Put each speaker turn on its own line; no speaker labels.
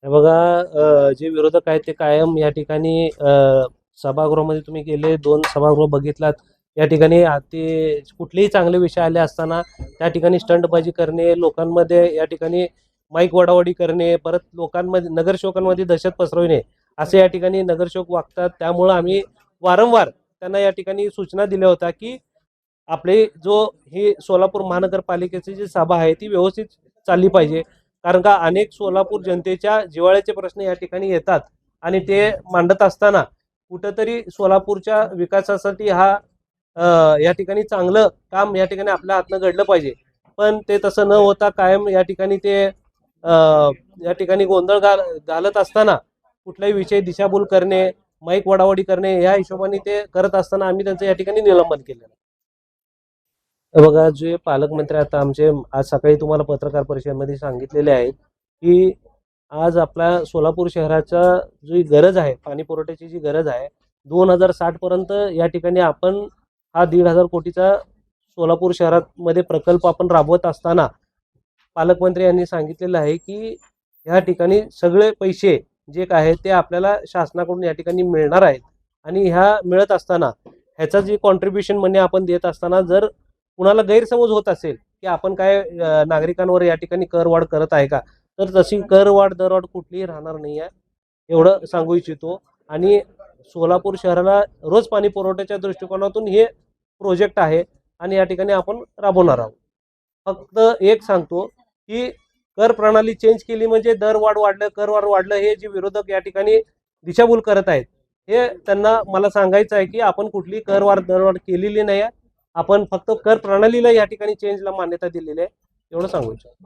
हे बघा, जे विरोधक आहेत ते कायम या ठिकाणी सभागृहामध्ये तुम्ही गेले 2 सभागृह बघितलात. या ठिकाणी ते कुठलेही चांगले विषय आले असताना त्या ठिकाणी स्टंटबाजी करणे, लोकांमध्ये या ठिकाणी माईक वडावडी करणे, परत लोकांमध्ये नगरसेवकांमध्ये दहशत पसरविणे असे या ठिकाणी नगरसेवक वागतात. त्यामुळं आम्ही वारंवार त्यांना या ठिकाणी सूचना दिल्या होत्या की आपले जो ही सोलापूर महानगरपालिकेची जी सभा आहे ती व्यवस्थित चालली पाहिजे. कारण का अनेक सोलापूर जनतेच्या जिव्हाळ्याचे प्रश्न या ठिकाणी येतात आणि ते मांडत असताना कुठंतरी सोलापूरच्या विकासासाठी या ठिकाणी चांगलं काम या ठिकाणी आपल्या हातनं घडलं पाहिजे. पण ते तसं न होता कायम या ठिकाणी ते या ठिकाणी गोंधळ घालत असताना कुठलाही विषय दिशाभूल करणे, माईक वडावडी करणे या हिशोबाने ते करत असताना आम्ही त्यांचं या ठिकाणी निलंबन केलेलं. बघा, जे पालकमंत्री आता आमचे आज सकाळी तुम्हाला पत्रकार परिषदेमध्ये सांगितलेले आहेत की आज आपल्या सोलापूर शहराचा जी गरज आहे, पाणी पुरवठ्याची जी गरज आहे, 2060 पर्यंत या ठिकाणी आपण हा 1,500 कोटीचा सोलापूर शहरामध्ये प्रकल्प आपण राबवत असताना पालकमंत्री यांनी सांगितलेलं आहे की या ठिकाणी सगळे पैसे जे काय आहेत ते आपल्याला शासनाकडून या ठिकाणी मिळणार आहेत. आणि ह्या मिळत असताना ह्याचा जे कॉन्ट्रीब्युशन मनी आपण देत असताना जर कुणाला गैरसमज होत असेल की आपण काय नागरिकांवर या ठिकाणी करवाढ करत आहे का, तर तशी करवाढ दरवाढ कुठलीही राहणार नाही आहे, एवढं सांगू इच्छितो. आणि सोलापूर शहराला रोज पाणी पुरवठ्याच्या दृष्टिकोनातून हे प्रोजेक्ट आहे आणि या ठिकाणी आपण राबवणार आहोत. फक्त एक सांगतो की कर प्रणाली चेंज केली म्हणजे दरवाढ वाढलं, करवाढ वाढलं, हे जे विरोधक या ठिकाणी दिशाभूल करत आहेत हे त्यांना मला सांगायचं आहे की आपण कुठली करवाढ दरवाढ केलेली नाही आहे. आपण फक्त कर प्रणालीला या ठिकाणी चेंजला मान्यता दिलेली आहे, एवढं सांगू इच्छितो.